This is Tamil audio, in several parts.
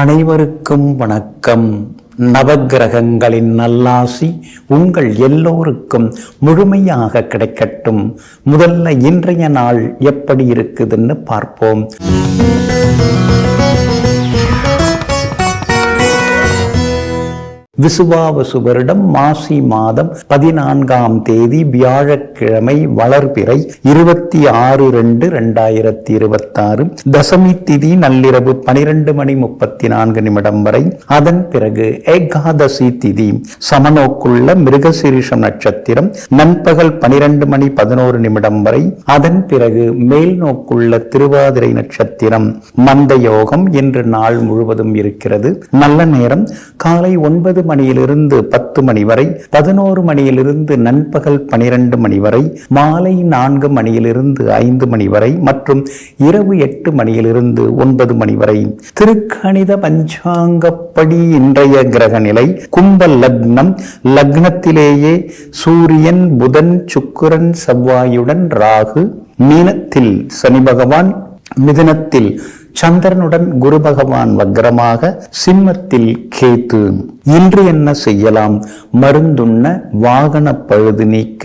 அனைவருக்கும் வணக்கம். நவக்கிரகங்களின் நல்லாசி உங்கள் எல்லோருக்கும் முழுமையாக கிடைக்கட்டும். முதல்ல இன்றைய நாள் எப்படி இருக்குதுன்னு பார்ப்போம். விசுவாவசு வருடம் மாசி மாதம் 14ஆம் தேதி வியாழக்கிழமை, வளர்பிறை 26/2/2026. தசமி திதி நள்ளிரவு 12:34 வரை. அதன் பிறகு ஏகாதசி திதி, சமநோக்குள்ள மிருகசீரிஷம் நட்சத்திரம் நண்பகல் 12:11 வரை. அதன் பிறகு மேல் நோக்குள்ள திருவாதிரை நட்சத்திரம். மந்த யோகம் இன்று நாள் முழுவதும் இருக்கிறது. நல்ல நேரம் காலை 9 மணியிலிருந்து 10 மணி வரை, 11 மணியிலிருந்து நண்பகல் 12 மணி வரை, மாலை 4 மணியிலிருந்து 5 மணி வரை மற்றும் இரவு 8 மணியிலிருந்து 9 மணி வரை. திருக்கணித பஞ்சாங்கப்படி இன்றைய கிரக நிலை கும்ப லக்னம். லக்னத்திலேயே சூரியன், புதன், சுக்கிரன், செவ்வாயுடன் ராகு. மீனத்தில் சனி பகவான், மிதுனத்தில் சந்திரனுடன் குரு பகவான் வக்ரமாக, சிம்மத்தில் கேது. இன்று என்ன செய்யலாம்? மருந்துண்ண, வாகன பழுது நீக்க,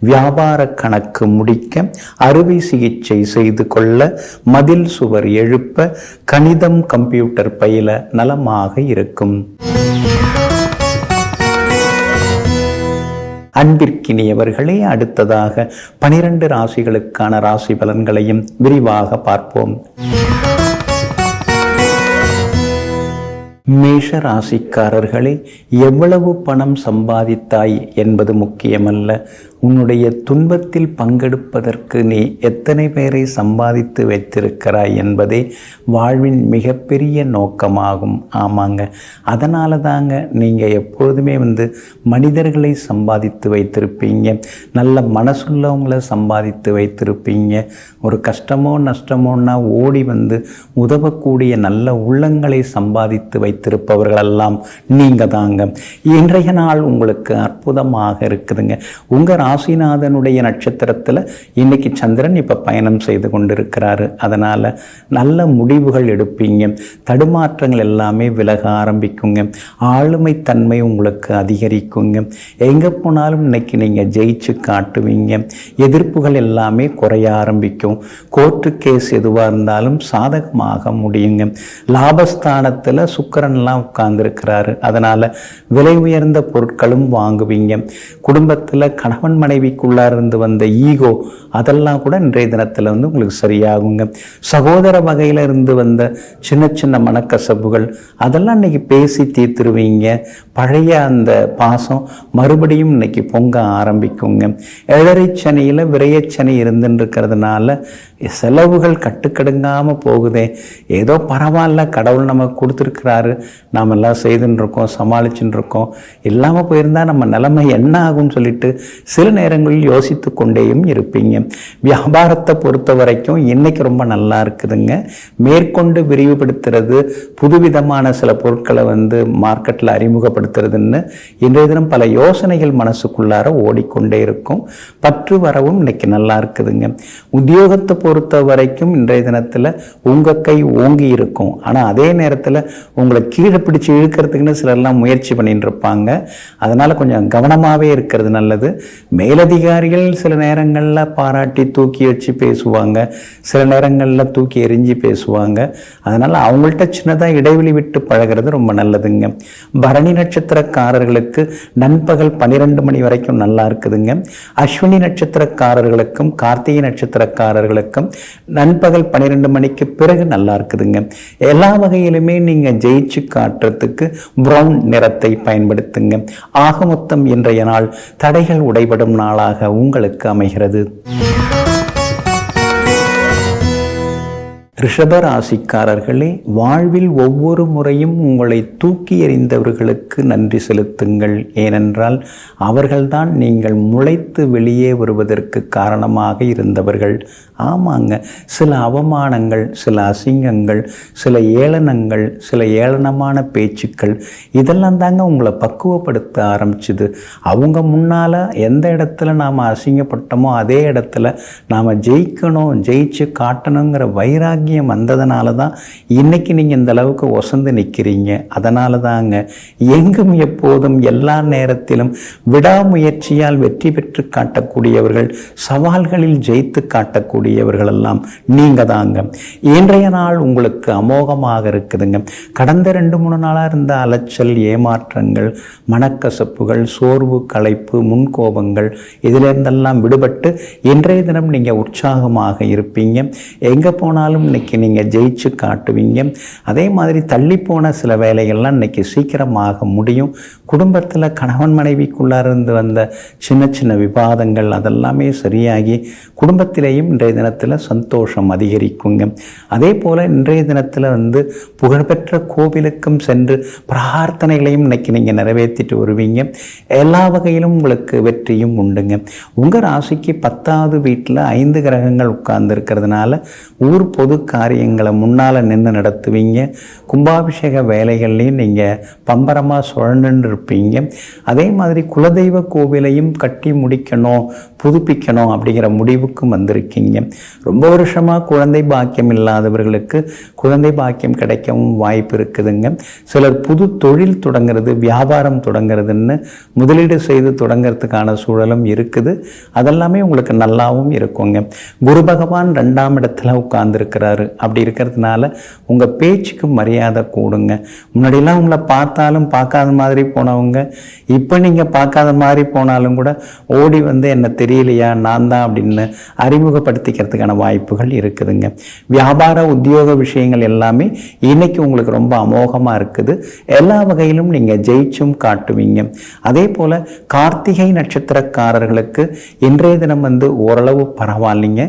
வியாபார கணக்கு முடிக்க, அறுவை சிகிச்சை செய்து கொள்ள, மதில் சுவர் எழுப்ப, கணிதம் கம்ப்யூட்டர் பயில நலமாக இருக்கும். அன்பிற்கினியவர்களே, அடுத்ததாக 12 ராசிகளுக்கான ராசி பலன்களையும் விரிவாக பார்ப்போம். மேஷ ராசிக்காரர்களே, எவ்வளவு பணம் சம்பாதித்தாய் என்பது முக்கியமல்ல, உன்னுடைய துன்பத்தில் பங்கெடுப்பதற்கு நீ எத்தனை பேரை சம்பாதித்து வைத்திருக்கிறாய் என்பதே வாழ்வின் மிகப்பெரிய நோக்கமாகும். ஆமாங்க, அதனால தாங்க நீங்கள் எப்பொழுதுமே மனிதர்களை சம்பாதித்து வைத்திருப்பீங்க, நல்ல மனசுள்ளவங்களை சம்பாதித்து வைத்திருப்பீங்க. ஒரு கஷ்டமோ நஷ்டமோன்னா ஓடி உதவக்கூடிய நல்ல உள்ளங்களை சம்பாதித்து வைத்திருப்பவர்களெல்லாம் நீங்கள் தாங்க. இன்றைய நாள் உங்களுக்கு அற்புதமாக இருக்குதுங்க. உங்கள் ராசிநாதனுடைய நட்சத்திரத்தில் இன்னைக்கு சந்திரன் இப்போ பயணம் செய்து கொண்டிருக்கிறாரு. அதனால் நல்ல முடிவுகள் எடுப்பீங்க. தடுமாற்றங்கள் எல்லாமே விலக ஆரம்பிக்குங்க. ஆளுமை தன்மை உங்களுக்கு அதிகரிக்குங்க. எங்கே போனாலும் இன்னைக்கு நீங்கள் ஜெயிச்சு காட்டுவீங்க. எதிர்ப்புகள் எல்லாமே குறைய ஆரம்பிக்கும். கோர்ட்டு கேஸ் எதுவாக இருந்தாலும் சாதகமாக முடியுங்க. லாபஸ்தானத்தில் சுக்கிரன்லாம் உட்கார்ந்துருக்கிறாரு. அதனால் விலை உயர்ந்த பொருட்களும் வாங்குவீங்க. குடும்பத்தில் கணவன் மனைவிக்குள்ளார இருந்து வந்த ஈகோ அதெல்லாம் கூட இன்றைய தினத்தில் உங்களுக்கு சரியாகுங்க. சகோதர வகையில் இருந்து வந்த சின்ன சின்ன மனக்கசப்புகள் அதெல்லாம் இன்னைக்கு பேசி தீர்த்துருவீங்க. பழைய அந்த பாசம் மறுபடியும் இன்னைக்கு பொங்க ஆரம்பிக்குங்க. ஏழரை சனியில் விரையச்சனி இருந்துருக்கிறதுனால செலவுகள் கட்டுக்கடுங்காமல் போகுதே. ஏதோ பரவாயில்ல, கடவுள் நமக்கு கொடுத்துருக்கிறாரு, நாம் எல்லாம் செய்துன்னு இருக்கோம், சமாளிச்சுன்னு இருக்கோம். இல்லாமல் போயிருந்தால் நம்ம நிலைமை என்ன ஆகும்னு சொல்லிட்டு சில நேரங்களில் யோசித்து கொண்டேயும் இருப்பீங்க. வியாபாரத்தை பொறுத்த வரைக்கும் இன்னைக்கு ரொம்ப நல்லா இருக்குதுங்க. மேற்கொண்டு விரிவுபடுத்துறது, புதுவிதமான சில பொருட்களை மார்க்கெட்டில் அறிமுகப்படுத்துறதுன்னு இன்றைய தினம் பல யோசனைகள் மனசுக்குள்ளார ஓடிக்கொண்டே இருக்கும். பற்று வரவும் இன்னைக்கு நல்லா இருக்குதுங்க. உத்தியோகத்தை பொறுத்த வரைக்கும் இன்றைய தினத்தில் உங்கள் கை ஓங்கி இருக்கும். ஆனால் அதே நேரத்தில் உங்களை கீழே பிடிச்சி இழுக்கிறதுக்குன்னு சிலர்லாம் முயற்சி பண்ணிட்டு இருப்பாங்க. அதனால் கொஞ்சம் கவனமாகவே இருக்கிறது நல்லது. மேலதிகாரிகள் சில நேரங்களில் பாராட்டி தூக்கி வச்சு பேசுவாங்க, சில நேரங்களில் தூக்கி எரிஞ்சு பேசுவாங்க. அதனால் அவங்கள்ட்ட சின்னதாக இடைவெளி விட்டு பழகிறது ரொம்ப நல்லதுங்க. பரணி நட்சத்திரக்காரர்களுக்கு நண்பகல் 12 மணி வரைக்கும் நல்லா இருக்குதுங்க. அஸ்வினி நட்சத்திரக்காரர்களுக்கும் கார்த்திகை நட்சத்திரக்காரர்களுக்கும் நண்பகல் 12 மணிக்கு பிறகு நல்லா இருக்குதுங்க. எல்லா வகையிலுமே நீங்கள் ஜெயிச்சு காட்டுறதுக்கு பிரவுன் நிறத்தை பயன்படுத்துங்க. ஆக மொத்தம் இன்றைய நாள் தடைகள் உடைபடும் நாளாக உங்களுக்கு அமைகிறது. ரிஷபராசிக்காரர்களே, வாழ்வில் ஒவ்வொரு முறையும் உங்களை தூக்கி எறிந்தவர்களுக்கு நன்றி செலுத்துங்கள். ஏனென்றால் அவர்கள்தான் நீங்கள் முளைத்து வெளியே வருவதற்கு காரணமாக இருந்தவர்கள். ஆமாங்க, சில அவமானங்கள், சில அசிங்கங்கள், சில ஏளனங்கள், சில ஏளனமான பேச்சுக்கள் இதெல்லாம் தாங்க உங்களை பக்குவப்படுத்த ஆரம்பிச்சுது. அவங்க முன்னால் எந்த இடத்துல நாம் அசிங்கப்பட்டோமோ அதே இடத்துல நாம் ஜெயிக்கணும், ஜெயிச்சு காட்டணுங்கிற வைராக்கியம் வைராகியம் வந்ததுனால தான் இன்றைக்கி நீங்கள் இந்த அளவுக்கு ஒசந்து நிற்கிறீங்க. அதனால தாங்க எங்கும் எப்போதும் எல்லா நேரத்திலும் விடாமுயற்சியால் வெற்றி பெற்று காட்டக்கூடியவர்கள், சவால்களில் ஜெயித்து காட்டக்கூடியவர்கள் எல்லாம் நீங்கள் தாங்க. இன்றைய நாள் உங்களுக்கு அமோகமாக இருக்குதுங்க. கடந்த 2-3 நாளாக இருந்த அலைச்சல், ஏமாற்றங்கள், மனக்கசப்புகள், சோர்வு, களைப்பு, முன்கோபங்கள் இதிலிருந்தெல்லாம் விடுபட்டு இன்றைய தினம் நீங்கள் உற்சாகமாக இருப்பீங்க. எங்கே போனாலும் இன்னைக்கு நீங்கள் ஜெயிச்சு காட்டுவீங்க. அதே மாதிரி தள்ளிப்போன சில வேலைகள்லாம் இன்னைக்கு சீக்கிரமாக முடியும். குடும்பத்தில் கணவன் மனைவிக்குள்ளார இருந்து வந்த சின்ன சின்ன விவாதங்கள் அதெல்லாமே சரியாகி குடும்பத்திலேயும் இன்றைய தினத்தில் சந்தோஷம் அதிகரிக்குங்க. அதே போல் இன்றைய தினத்தில் புகழ்பெற்ற கோவிலுக்கும் சென்று பிரார்த்தனைகளையும் இன்னைக்கு நீங்கள் நிறைவேற்றிட்டு வருவீங்க. எல்லா வகையிலும் உங்களுக்கு வெற்றியும் உண்டுங்க. உங்கள் ராசிக்கு 10வது வீட்டில் 5 கிரகங்கள் உட்கார்ந்து இருக்கிறதுனால ஊர் பொது காரியங்களை முன்னால் நின்று நடத்துவீங்க. கும்பாபிஷேக வேலைகள்லையும் நீங்கள் பம்பரமாக சுழன்று இருப்பீங்க. அதே மாதிரி குலதெய்வ கோவிலையும் கட்டி முடிக்கணும், புதுப்பிக்கணும் அப்படிங்கிற முடிவுக்கும் வந்திருக்கீங்க. ரொம்ப வருஷமாக குழந்தை பாக்கியம் இல்லாதவர்களுக்கு குழந்தை பாக்கியம் கிடைக்கவும் வாய்ப்பு இருக்குதுங்க. சிலர் புது தொழில் தொடங்கிறது, வியாபாரம் தொடங்கிறதுன்னு முதலீடு செய்து தொடங்கிறதுக்கான சூழலும் இருக்குது. அதெல்லாமே உங்களுக்கு நல்லாவும் இருக்குங்க. குரு பகவான் 2ஆம் இடத்துல உட்கார்ந்துருக்கிறாரு. அப்படி இருக்கிறதுனால உங்கள் பேச்சுக்கு மரியாதை கூடுங்க. முன்னாடியெல்லாம் உங்களை பார்த்தாலும் பார்க்காத மாதிரி போனவங்க இப்போ நீங்கள் பார்க்காத மாதிரி போனாலும் கூட ஓடி என்ன தெரியலையா, நான் தான் அப்படின்னு அறிமுகப்படுத்திக்கிறதுக்கான வாய்ப்புகள் இருக்குதுங்க. வியாபார உத்தியோக விஷயங்கள் எல்லாமே இன்னைக்கு உங்களுக்கு ரொம்ப அமோகமாக இருக்குது. எல்லா வகையிலும் நீங்கள் ஜெயிச்சும் காட்டுவீங்க. அதே போல் கார்த்திகை நட்சத்திரக்காரர்களுக்கு இன்றைய தினம் ஓரளவு பரவாயில்லைங்க.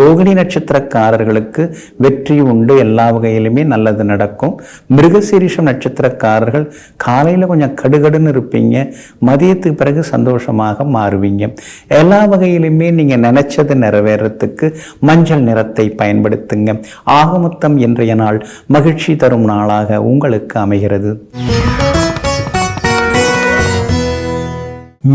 ரோகிணி நட்சத்திரக்காரர்களுக்கு வெற்றி உண்டு, எல்லா வகையிலுமே நல்லது நடக்கும். மிருகசீரிஷம் நட்சத்திரக்காரர்கள் காலையில் கொஞ்சம் கடுகடுன்னு இருப்பீங்க, மதியத்துக்கு பிறகு சந்தோஷமாக மாறுவீங்க. எல்லா வகையிலுமே நீங்கள் நினைச்சது நிறைவேறத்துக்கு மஞ்சள் நிறத்தை பயன்படுத்துங்க. ஆகமொத்தம் இன்றைய நாள் மகிழ்ச்சி தரும் நாளாக உங்களுக்கு அமைகிறது.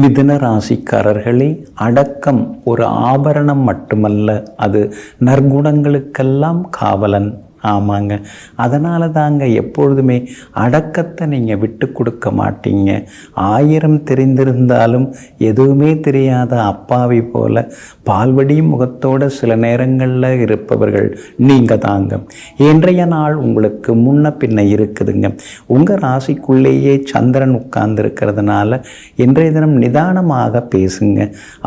மிதுன ராசிக்காரர்களே, அடக்கம் ஒரு ஆபரணம் மட்டுமல்ல, அது நற்குணங்களுக்கெல்லாம் காவலன். ஆமாங்க, அதனால தாங்க எப்பொழுதுமே அடக்கத்தை நீங்கள் விட்டு கொடுக்க மாட்டீங்க. 1000 தெரிந்திருந்தாலும் எதுவுமே தெரியாத அப்பாவி போல பால்வடியும் முகத்தோடு சில நேரங்களில் இருப்பவர்கள் நீங்கள் தாங்க. இன்றைய நாள் உங்களுக்கு முன்ன பின்ன இருக்குதுங்க. உங்கள் ராசிக்குள்ளேயே சந்திரன் உட்கார்ந்து இருக்கிறதுனால இன்றைய தினம் நிதானமாக பேசுங்க.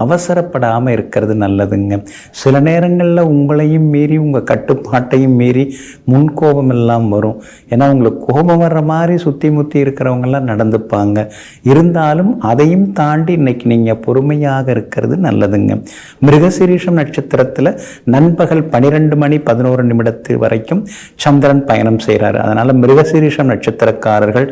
அவசரப்படாமல் இருக்கிறது நல்லதுங்க. சில நேரங்களில் உங்களையும் மீறி, உங்கள் கட்டுப்பாட்டையும் மீறி முன்கோபம் எல்லாம் வரும். ஏன்னா உங்களுக்கு கோபம் வர்ற மாதிரி சுற்றி முற்றி இருக்கிறவங்கெல்லாம் நடந்துப்பாங்க. இருந்தாலும் அதையும் தாண்டி இன்னைக்கு நீங்கள் பொறுமையாக இருக்கிறது நல்லதுங்க. மிருகசீரிஷம் நட்சத்திரத்தில் நண்பகல் 12:11 வரைக்கும் சந்திரன் பயணம் செய்கிறாரு. அதனால் மிருகசீரிஷம் நட்சத்திரக்காரர்கள்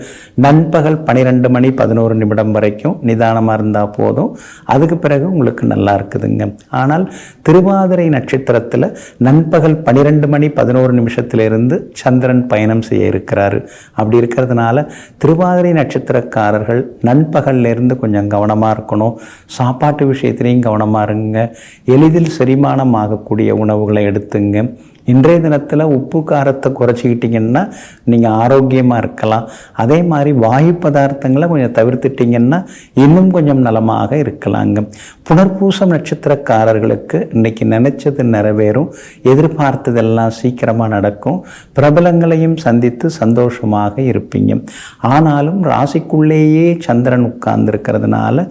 நண்பகல் 12:11 வரைக்கும் நிதானமாக இருந்தால் போதும். அதுக்கு பிறகு உங்களுக்கு நல்லா இருக்குதுங்க. ஆனால் திருவாதிரை நட்சத்திரத்தில் நண்பகல் 12:11 இருந்து சந்திரன் பயணம் செய்ய இருக்கிறாரு. அப்படி இருக்கிறதுனால திருவாதிரை நட்சத்திரக்காரர்கள் நண்பகல்ல இருந்து கொஞ்சம் கவனமாக இருக்கணும். சாப்பாட்டு விஷயத்திலையும் கவனமாக இருங்க. எளிதில் செரிமானம் ஆகக்கூடிய உணவுகளை எடுத்துங்க. இன்றைய தினத்தில் உப்பு காரத்தை குறைச்சிக்கிட்டிங்கன்னா நீங்கள் ஆரோக்கியமாக இருக்கலாம். அதே மாதிரி வாயு பதார்த்தங்களை கொஞ்சம் தவிர்த்துட்டிங்கன்னா இன்னும் கொஞ்சம் நலமாக இருக்கலாங்க. புனர்பூசம் நட்சத்திரக்காரர்களுக்கு இன்றைக்கி நினைச்சது நிறைவேறும். எதிர்பார்த்ததெல்லாம் சீக்கிரமாக நடக்கும். பிரபலங்களையும் சந்தித்து சந்தோஷமாக இருப்பீங்க. ஆனாலும் ராசிக்குள்ளேயே சந்திரன் உட்கார்ந்துருக்கிறதுனால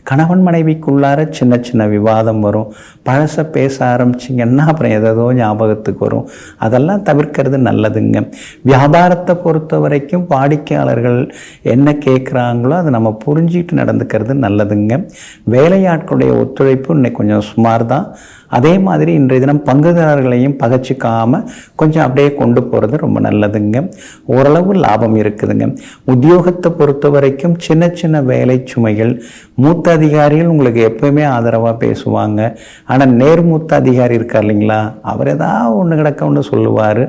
கணவன் மனைவிக்குள்ளார சின்ன சின்ன விவாதம் வரும். பழச பேச ஆரம்பிச்சிங்கன்னா அப்புறம் ஏதோ ஞாபகத்துக்கு வரும். அதெல்லாம் தவிர்க்கிறது நல்லதுங்க. வியாபாரத்தை பொறுத்த வரைக்கும் வாடிக்கையாளர்கள் என்ன கேட்குறாங்களோ அதை நம்ம புரிஞ்சிட்டு நடந்துக்கிறது நல்லதுங்க. வேலையாட்களுடைய ஒத்துழைப்பு இன்னைக்கு கொஞ்சம் சுமார் தான். அதே மாதிரி இன்றைய தினம் பங்குதாரர்களையும் பகச்சிக்காமல் கொஞ்சம் அப்படியே கொண்டு போகிறது ரொம்ப நல்லதுங்க. ஓரளவு லாபம் இருக்குதுங்க. உத்தியோகத்தை பொறுத்த வரைக்கும் சின்ன சின்ன வேலை சுமைகள், மூத்த அதிகாரிகள் உங்களுக்கு எப்பவுமே ஆதரவாக பேசுவாங்க. ஆனால் நேர்மூத்த அதிகாரி இருக்கார் இல்லைங்களா, அவர் ஏதாவது ஒன்று கிடக்க ஒன்று சொல்லுவார்.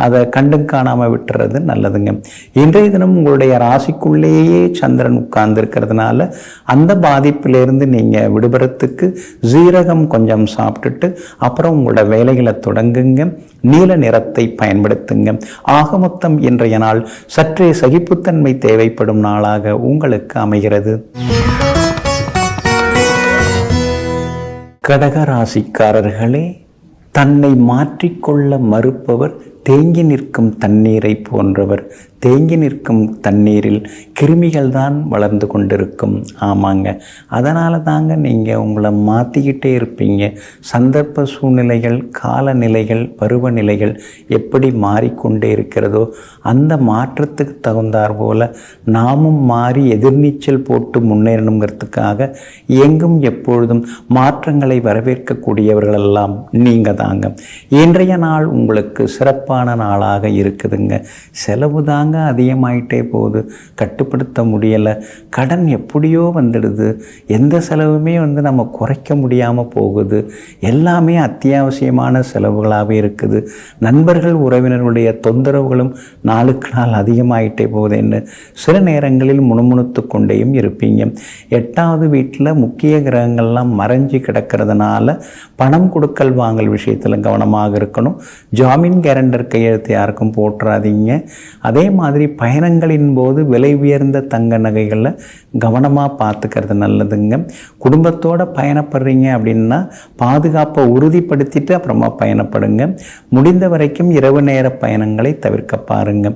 அதை கண்டும் காணாமல் விட்டுறது நல்லதுங்க. இன்றைய தினம் உங்களுடைய ராசிக்குள்ளேயே சந்திரன் உட்கார்ந்து இருக்கிறதுனால அந்த பாதிப்பிலிருந்து நீங்கள் விடுபடுறதுக்கு ஜீரகம் கொஞ்சம் சாப்பிட்டுட்டு அப்புறம் உங்களோட வேலைகளை தொடங்குங்க. நீல நிறத்தை பயன்படுத்துங்க. ஆக மொத்தம் இன்றைய நாள் சற்றே சகிப்புத்தன்மை தேவைப்படும் நாளாக உங்களுக்கு அமைகிறது. கடகராசிக்காரர்களே, தன்னை மாற்றிக்கொள்ள மறுப்பவர் தேங்கி நிற்கும் தண்ணீரை போன்றவர். தேங்கி நிற்கும் தண்ணீரில் கிருமிகள் தான் வளர்ந்து கொண்டிருக்கும். ஆமாங்க, அதனால தாங்க நீங்கள் உங்களை மாற்றிக்கிட்டே இருப்பீங்க. சந்தர்ப்ப சூழ்நிலைகள், காலநிலைகள், பருவநிலைகள் எப்படி மாறிக்கொண்டே இருக்கிறதோ அந்த மாற்றத்துக்கு தகுந்தாற் போல் நாமும் மாறி எதிர்நீச்சல் போட்டு முன்னேறணுங்கிறதுக்காக எங்கும் எப்பொழுதும் மாற்றங்களை வரவேற்கக்கூடியவர்களெல்லாம் நீங்கள் தாங்க. இன்றைய நாள் உங்களுக்கு சிறப்பான நாளாக இருக்குதுங்க. செலவு தாங்க அதிகமாயிட்டே போகுது, கட்டுப்படுத்த முடியலை. கடன் எப்படியோ வந்துடுது. எந்த செலவுமே நம்ம குறைக்க முடியாமல் போகுது. எல்லாமே அத்தியாவசியமான செலவுகளாகவே இருக்குது. நண்பர்கள் உறவினர்களுடைய தொந்தரவுகளும் நாளுக்கு நாள் அதிகமாயிட்டே போகுதுன்னு சில நேரங்களில் முணுமுணுத்து கொண்டேயும் இருப்பீங்க. 8வது வீட்டில் முக்கிய கிரகங்கள்லாம் மறைஞ்சி கிடக்கிறதுனால பணம் கொடுக்கல் வாங்கல் விஷயத்தில் கவனமாக இருக்கணும். ஜாமீன் கேரண்டர் கையெழுத்து யாருக்கும் போட்டுறாதீங்க. அதே மாதிரி பயணங்களின் போது விலை உயர்ந்த தங்க நகைகளை கவனமாக பார்த்துக்கிறது நல்லதுங்க. குடும்பத்தோடு பயணப்படுறீங்க அப்படின்னா பாதுகாப்பை உறுதிப்படுத்திட்டு அப்புறமா பயணப்படுங்க. முடிந்த வரைக்கும் இரவு நேர பயணங்களை தவிர்க்க பாருங்க.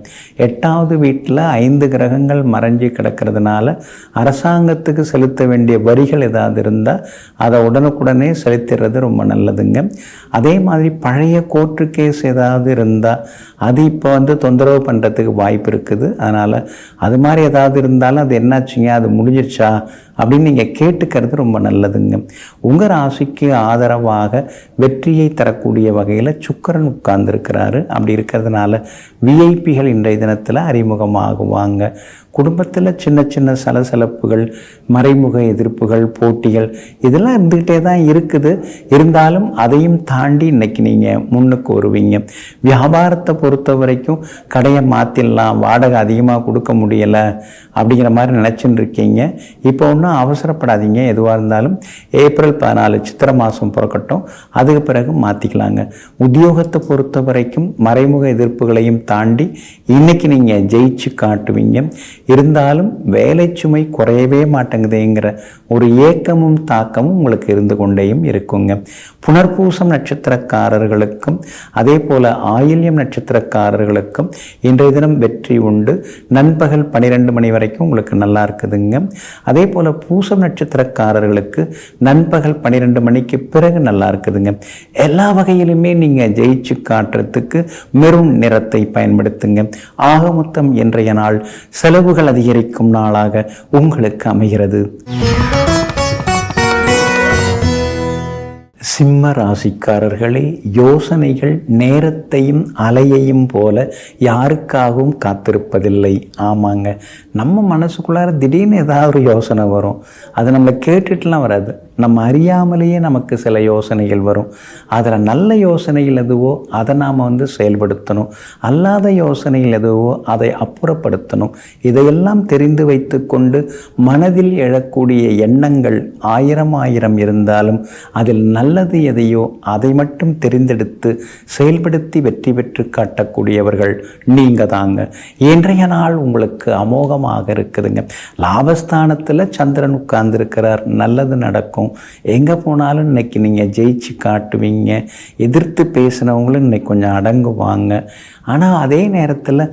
8வது வீட்டில் 5 கிரகங்கள் மறைஞ்சி கிடக்கிறதுனால அரசாங்கத்துக்கு செலுத்த வேண்டிய வரிகள் ஏதாவது இருந்தால் அதை உடனுக்குடனே செலுத்திடுறது ரொம்ப நல்லதுங்க. அதே மாதிரி பழைய கோர்ட்டு கேஸ் ஏதாவது இருந்தால் அது இப்போ தொந்தரவு பண்ணுறதுக்கு வாய்ப்பு இருக்குது. அதனால் அது மாதிரி ஏதாவது இருந்தாலும் அது என்னாச்சுங்க, அது முடிஞ்சிருச்சா அப்படின்னு நீங்கள் கேட்டுக்கிறது ரொம்ப நல்லதுங்க. உங்கள் ராசிக்கு ஆதரவாக வெற்றியை தரக்கூடிய வகையில் சுக்கிரன் உட்கார்ந்துருக்கிறாரு. அப்படி இருக்கிறதுனால விஐபிகள் இன்றைய தினத்தில் அறிமுகமாகுவாங்க. குடும்பத்தில் சின்ன சின்ன சலசலப்புகள், மறைமுக எதிர்ப்புகள், போட்டிகள் இதெல்லாம் இருந்துக்கிட்டே தான் இருக்குது. இருந்தாலும் அதையும் தாண்டி இன்னைக்கு நீங்கள் முன்னுக்கு வருவீங்க. வியாபாரத்தை பொறுத்த வரைக்கும் கடையை மாற்றிடலாம், வாடகை அதிகமாக கொடுக்க முடியலை அப்படிங்கிற மாதிரி நினச்சின்னு இருக்கீங்க. இப்போ ஒன்றும் அவசரப்படாதீங்க. எதுவாக இருந்தாலும் ஏப்ரல் 14 சித்திரை மாதம் பிறக்கட்டும், அதுக்கு பிறகு மாற்றிக்கலாங்க. உத்தியோகத்தை பொறுத்த வரைக்கும் மறைமுக எதிர்ப்புகளையும் தாண்டி இன்னைக்கு நீங்கள் ஜெயிச்சு காட்டுவீங்க. இருந்தாலும் வேலை சுமை குறையவே மாட்டேங்குதுங்கிற ஒரு ஏக்கமும் தாக்கமும் உங்களுக்கு இருந்து கொண்டேயும் இருக்குங்க. புனர்பூசம் நட்சத்திரக்காரர்களுக்கும் அதே போல் ஆயில்யம் நட்சத்திரக்காரர்களுக்கும் இன்றைய தினம் வெற்றி உண்டு. நண்பகல் 12 மணி வரைக்கும் உங்களுக்கு நல்லா இருக்குதுங்க. அதே போல் பூசம் நட்சத்திரக்காரர்களுக்கு நண்பகல் 12 மணிக்கு பிறகு நல்லா இருக்குதுங்க. எல்லா வகையிலுமே நீங்கள் ஜெயிச்சு காட்டுறதுக்கு மெரூன் நிறத்தை பயன்படுத்துங்க. ஆக மொத்தம் இன்றைய நாள் செலவுகள் அதிகரிக்கும் நாளாக உங்களுக்கு அமைகிறது. சிம்ம ராசிக்காரர்களே, யோசனைகள் நேரத்தையும் அலையையும் போல யாருக்காகவும் காத்திருப்பதில்லை. ஆமாங்க, நம்ம மனசுக்குள்ளார திடீர்னு ஏதாவது ஒரு யோசனை வரும். அது நம்ம கேட்டுட்டுலாம் வராது, நம்ம அறியாமலேயே நமக்கு சில யோசனைகள் வரும். அதில் நல்ல யோசனைகள் எதுவோ அதை நாம் செயல்படுத்தணும், அல்லாத யோசனைகள் எதுவோ அதை அப்புறப்படுத்தணும். இதையெல்லாம் தெரிந்து வைத்து கொண்டு மனதில் எழக்கூடிய எண்ணங்கள் ஆயிரம் இருந்தாலும் அதில் நல்லது எதையோ அதை மட்டும் தெரிந்தெடுத்து செயல்படுத்தி வெற்றி பெற்று காட்டக்கூடியவர்கள் நீங்கள் தாங்க. இன்றைய நாள் உங்களுக்கு அமோகமாக இருக்குதுங்க. லாபஸ்தானத்தில் சந்திரன் உட்கார்ந்துருக்கிறார், நல்லது நடக்கும். எங்கே போனாலும் இன்னைக்கு நீங்கள் ஜெயிச்சு காட்டுவீங்க. எதிர்த்து பேசினவங்களும் இன்னைக்கு கொஞ்சம் அடங்குவாங்க. ஆனால் அதே நேரத்தில்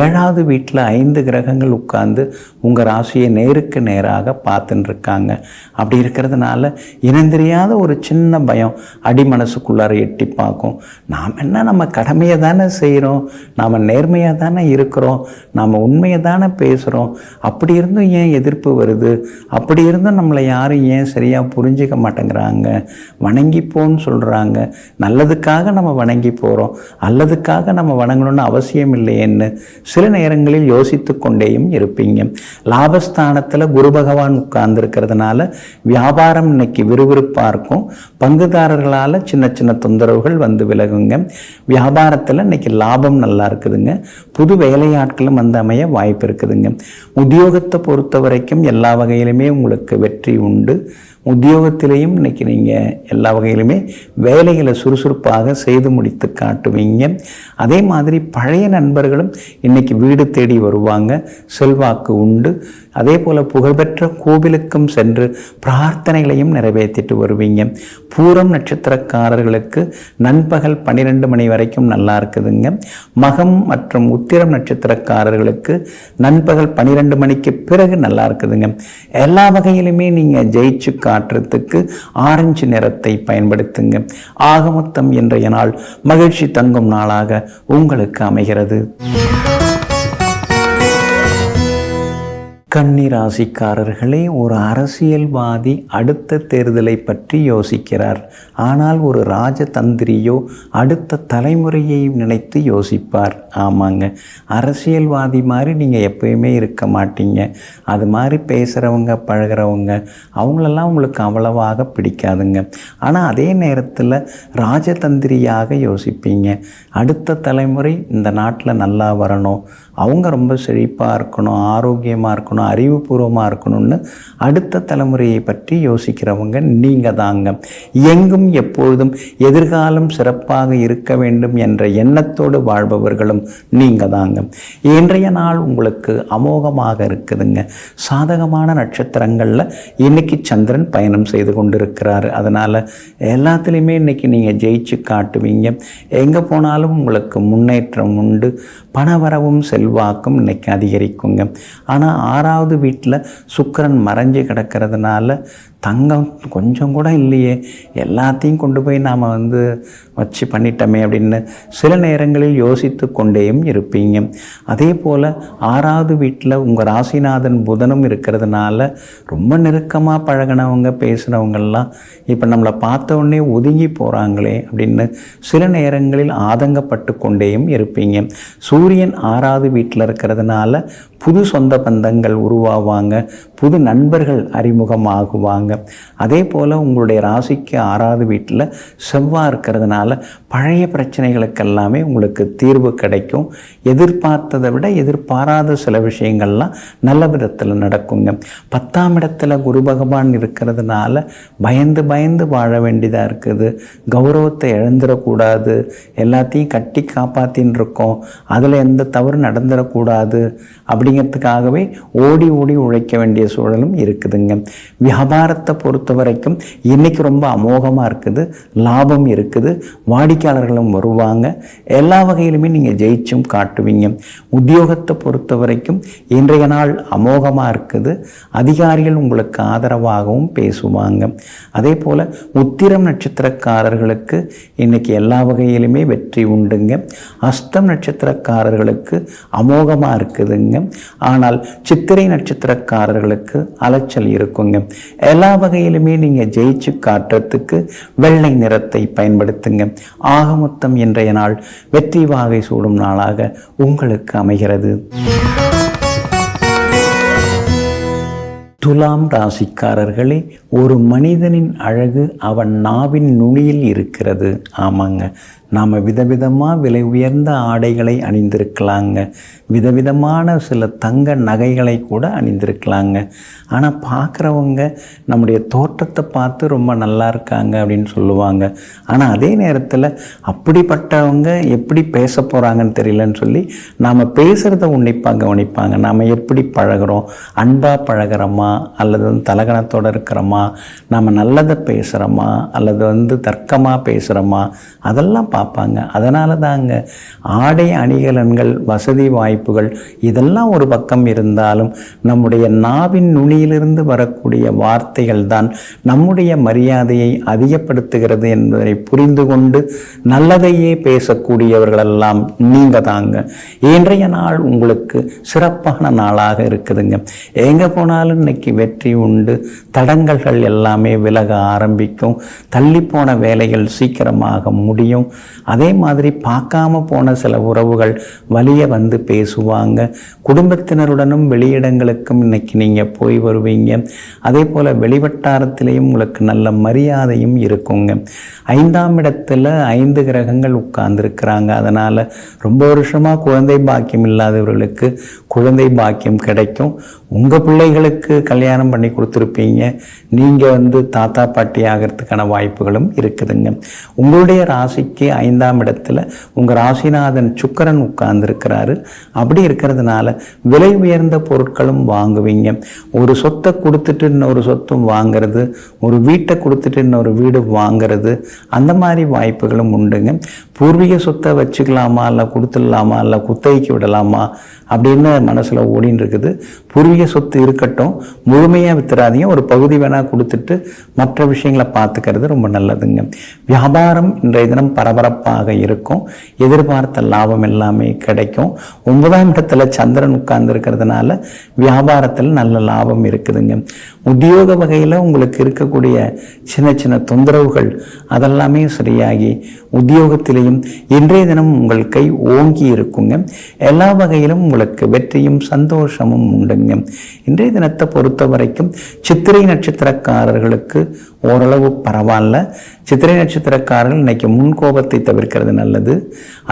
7வது வீட்டில் 5 கிரகங்கள் உட்கார்ந்து உங்கள் ராசியை நேருக்கு நேராக பார்த்துன்னு இருக்காங்க. அப்படி இருக்கிறதுனால இனந்தெரியாத ஒரு சின்ன பயம் அடி மனசுக்குள்ளார எட்டி பார்க்கும். நாம் என்ன, நம்ம கடமையை தானே செய்கிறோம், நாம் நேர்மையாக தானே இருக்கிறோம், நாம் உண்மையை தானே பேசுகிறோம், அப்படி இருந்தும் ஏன் எதிர்ப்பு வருது, அப்படி இருந்தும் நம்மளை யாரும் ஏன் சரியாக புரிஞ்சிக்க மாட்டேங்கிறாங்க. வணங்கிப்போன்னு சொல்கிறாங்க. நல்லதுக்காக நம்ம வணங்கி போகிறோம், அல்லதுக்காக நம்ம வணங்கணும்னு அவசியம் இல்லையேன்னு சில நேரங்களில் யோசித்து கொண்டேயும் இருப்பீங்க. லாபஸ்தானத்தில் குரு பகவான் உட்கார்ந்துருக்கிறதுனால வியாபாரம் இன்னைக்கு விறுவிறுப்பாக இருக்கும். பங்குதாரர்களால் சின்ன சின்ன தொந்தரவுகள் வந்து விலகுங்க. வியாபாரத்தில் இன்னைக்கு லாபம் நல்லா இருக்குதுங்க. புது வேலையாட்களும் வந்து அமைய வாய்ப்பு இருக்குதுங்க. உத்தியோகத்தை பொறுத்த வரைக்கும் எல்லா வகையிலுமே உங்களுக்கு வெற்றி உண்டு. உத்தியோகத்திலையும் இன்னைக்கு நீங்கள் எல்லா வகையிலுமே வேலைகளை சுறுசுறுப்பாக செய்து முடித்து காட்டுவீங்க. அதே மாதிரி பழைய நண்பர்களும் இன்னைக்கு வீடு தேடி வருவாங்க. செல்வாக்கு உண்டு. அதே போல் புகழ்பெற்ற கோவிலுக்கும் சென்று பிரார்த்தனைகளையும் நிறைவேற்றிட்டு வருவீங்க. பூரம் நட்சத்திரக்காரர்களுக்கு நண்பகல் 12 மணி வரைக்கும் நல்லா இருக்குதுங்க. மகம் மற்றும் உத்திரம் நட்சத்திரக்காரர்களுக்கு நண்பகல் 12 மணிக்கு பிறகு நல்லா இருக்குதுங்க. எல்லா வகையிலுமே நீங்கள் ஜெயிச்சு காட்டுறதுக்கு ஆரஞ்சு நிறத்தை பயன்படுத்துங்க. ஆகமொத்தம் இன்றைய நாள் மகிழ்ச்சி தங்கும் நாளாக உங்களுக்கு அமைகிறது. கன்னி ராசிக்காரர்களே, ஒரு அரசியல்வாதி அடுத்த தேர்தலை பற்றி யோசிக்கிறார். ஆனால் ஒரு ராஜதந்திரியோ அடுத்த தலைமுறையை நினைத்து யோசிப்பார். ஆமாங்க, அரசியல்வாதி மாதிரி நீங்கள் எப்பயுமே இருக்க மாட்டீங்க. அது மாதிரி பேசுகிறவங்க பழகிறவங்க அவங்களெல்லாம் உங்களுக்கு அவ்வளவாக பிடிக்காதுங்க. ஆனால் அதே நேரத்தில் ராஜதந்திரியாக யோசிப்பீங்க. அடுத்த தலைமுறை இந்த நாட்டில் நல்லா வரணும், அவங்க ரொம்ப செழிப்பாக இருக்கணும், ஆரோக்கியமாக இருக்கணும், அறிவுபூர்வமாக இருக்கணும்னு அடுத்த தலைமுறையை பற்றி யோசிக்கிறவங்க நீங்கள் தாங்க. எங்கும் எப்பொழுதும் எதிர்காலம் சிறப்பாக இருக்க வேண்டும் என்ற எண்ணத்தோடு வாழ்பவர்களும் நீங்கள் தாங்க. இன்றைய நாள் உங்களுக்கு அமோகமாக இருக்குதுங்க. சாதகமான நட்சத்திரங்களில் இன்னைக்கு சந்திரன் பயணம் செய்து கொண்டிருக்கிறாரு. அதனால் எல்லாத்துலேயுமே இன்னைக்கு நீங்கள் ஜெயிச்சு காட்டுவீங்க. எங்கே போனாலும் உங்களுக்கு முன்னேற்றம் உண்டு. பணவரவும் செல்வாக்கும் இன்னைக்கு அதிகரிக்குங்க. ஆனால் 6வது வீட்டில் சுக்கிரன் மறைஞ்சு கிடக்கிறதுனால தங்கம் கொஞ்சம் கூட இல்லையே, எல்லாத்தையும் கொண்டு போய் நாம் வச்சு பண்ணிட்டோமே அப்படின்னு சில நேரங்களில் யோசித்து கொண்டேயும் இருப்பீங்க. அதே போல் 6வது வீட்டில் உங்கள் ராசிநாதன் புதனும் இருக்கிறதுனால ரொம்ப நெருக்கமாக பழகினவங்க பேசுகிறவங்கெல்லாம் இப்போ நம்மளை பார்த்த உடனே ஒதுங்கி போகிறாங்களே அப்படின்னு சில நேரங்களில் ஆதங்கப்பட்டு கொண்டேயும் இருப்பீங்க. சூரியன் 6வது வீட்டில் இருக்கிறதுனால புது சொந்த பந்தங்கள் உருவாவாங்க, புது நண்பர்கள் அறிமுகமாகுவாங்க. அதே போல் உங்களுடைய ராசிக்கு 6வது வீட்டில் செவ்வாய் இருக்கிறதுனால பழைய பிரச்சனைகளுக்கெல்லாமே உங்களுக்கு தீர்வு கிடைக்கும். எதிர்பார்த்ததை விட எதிர்பாராத சில விஷயங்கள்லாம் நல்ல விதத்தில் நடக்குங்க. 10ஆம் இடத்துல குரு பகவான் இருக்கிறதுனால பயந்து பயந்து வாழ வேண்டியதாக இருக்குது. கௌரவத்தை இழந்துடக்கூடாது, எல்லாத்தையும் கட்டி காப்பாற்றின்னு இருக்கோம், அதில் எந்த தவறு நடந்துடக்கூடாது அப்படிங்கிறதுக்காகவே ஓடி ஓடி உழைக்க வேண்டிய சூழலும் இருக்குதுங்க. வியாபாரத்தை பொறுத்த வரைக்கும் இன்றைக்கி ரொம்ப அமோகமாக இருக்குது. லாபம் இருக்குது, வாடிக்கையாளர்களும் வருவாங்க. எல்லா வகையிலுமே நீங்கள் ஜெயிச்சும் காட்டுவீங்க. உத்தியோகத்தை பொறுத்த வரைக்கும் இன்றைய நாள் அமோகமாக இருக்குது. அதிகாரிகள் உங்களுக்கு ஆதரவாகவும் பேசுவாங்க. அதே போல் உத்திரம் நட்சத்திரக்காரர்களுக்கு இன்றைக்கி எல்லா வகையிலுமே வெற்றி உண்டுங்க. அஸ்தம் நட்சத்திரக்காரர்களுக்கு அமோகமாக இருக்குதுங்க. ஆனால் சித்திரை நட்சத்திரக்காரர்களுக்கு அலைச்சல் இருக்குங்க. எல்லா வகையிலுமே நீங்கள் ஜெயிச்சு காட்டுறதுக்கு வெள்ளை நிறத்தை பயன்படுத்துங்க. ஆக மொத்தம் இன்றைய நாள் வெற்றி வாகை சூடும் நாளாக உங்களுக்கு அமைகிறது. துலாம் ராசிக்காரர்களே, ஒரு மனிதனின் அழகு அவன் நாவின் நுனியில் இருக்கிறது. ஆமாங்க, நாம் விதவிதமாக விலை உயர்ந்த ஆடைகளை அணிந்திருக்கலாங்க, விதவிதமான சில தங்க நகைகளை கூட அணிந்திருக்கலாங்க. ஆனால் பார்க்குறவங்க நம்முடைய தோற்றத்தை பார்த்து ரொம்ப நல்லா இருக்காங்க அப்படின்னு சொல்லுவாங்க. ஆனால் அதே நேரத்தில் அப்படிப்பட்டவங்க எப்படி பேச போகிறாங்கன்னு தெரியலன்னு சொல்லி நாம் பேசுகிறத உன்னிப்பாக கவனிப்பாங்க. நாம் எப்படி பழகிறோம், அன்பாக பழகிறோமா அல்லது தலகணத்தோடு இருக்கிறோமா, நாம் நல்லதை பேசுகிறோமா அல்லது தர்க்கமாக பேசுகிறோமா, அதெல்லாம் பார்ப்பாங்க. அதனால தாங்க ஆடை அணிகலன்கள், வசதி வாய்ப்புகள் இதெல்லாம் ஒரு பக்கம் இருந்தாலும் நம்முடைய நாவின் நுனியிலிருந்து வரக்கூடிய வார்த்தைகள் தான் நம்முடைய மரியாதையை அதிகப்படுத்துகிறது என்பதை புரிந்து கொண்டு நல்லதையே பேசக்கூடியவர்களெல்லாம் நீங்க தாங்க. இன்றைய நாள் உங்களுக்கு சிறப்பான நாளாக இருக்குதுங்க. எங்கே போனாலும் இன்னைக்கு வெற்றி உண்டு. தடங்கல்கள் எல்லாமே விலக ஆரம்பிக்கும். தள்ளிப்போன வேலைகள் சீக்கிரமாக முடியும். அதே மாதிரி பார்க்காம போன சில உறவுகள் வலிய வந்து பேசுவாங்க. குடும்பத்தினருடனும் வெளியிடங்களுக்கும் இன்னைக்கு நீங்கள் போய் வருவீங்க. அதே போல் வெளிவட்டாரத்திலேயும் உங்களுக்கு நல்ல மரியாதையும் இருக்குங்க. 5ஆம் இடத்துல 5 கிரகங்கள் உட்கார்ந்துருக்கிறாங்க. அதனால் ரொம்ப வருஷமாக குழந்தை பாக்கியம் இல்லாதவர்களுக்கு குழந்தை பாக்கியம் கிடைக்கும். உங்கள் பிள்ளைகளுக்கு கல்யாணம் பண்ணி கொடுத்துருப்பீங்க. நீங்கள் வந்து தாத்தா பாட்டி ஆகிறதுக்கான வாய்ப்புகளும் இருக்குதுங்க. உங்களுடைய ராசிக்கு 5ஆம் இடத்துல உங்கள் ராசிநாதன் சுக்கிரன் உட்கார்ந்துருக்கிறாரு. அப்படி இருக்கிறதுனால விலை உயர்ந்த பொருட்களும் வாங்குவீங்க. ஒரு சொத்தை கொடுத்துட்டு இன்னொரு சொத்தும் வாங்கிறது, ஒரு வீட்டை கொடுத்துட்டு இன்னொரு வீடு வாங்கிறது, அந்த மாதிரி வாய்ப்புகளும் உண்டுங்க. பூர்வீக சொத்தை வச்சுக்கலாமா, இல்லை கொடுத்துடலாமா, இல்லை குத்தகைக்கு விடலாமா அப்படின்னு மனசில் ஓடின்னு இருக்குது. பூர்வீக சொத்து இருக்கட்டும், முழுமையாக வித்துறாதீங்க. ஒரு பகுதி வேணால் கொடுத்துட்டு மற்ற விஷயங்களை பார்த்துக்கிறது ரொம்ப நல்லதுங்க. வியாபாரம் இன்றைய தினம் பரபரப்பாக இருக்கும். எதிர்பார்த்த லாபம் எல்லாமே கிடைக்கும். 9ஆம் இடத்துல சந்திரன் உட்கார்ந்து இருக்கிறதுனால வியாபாரத்தில் நல்ல லாபம் இருக்குதுங்க. உத்தியோக வகையில் உங்களுக்கு இருக்கக்கூடிய சின்ன சின்ன தொந்தரவுகள் அதெல்லாமே சரியாகி உத்தியோகத்திலேயும் இன்றைய தினம் உங்கள் கை ஓங்கி இருக்குங்க. எல்லா வகையிலும் உங்களுக்கு வெற்றியும் சந்தோஷமும் உண்டுங்க. இன்றைய தினத்தை பொறுத்த வரைக்கும் சித்திரை நட்சத்திரக்காரர்களுக்கு ஓரளவு பரவாயில்ல. சித்திரை நட்சத்திரக்காரர்கள் இன்னைக்கு முன்கோபத்தை தவிர்க்கிறது நல்லது.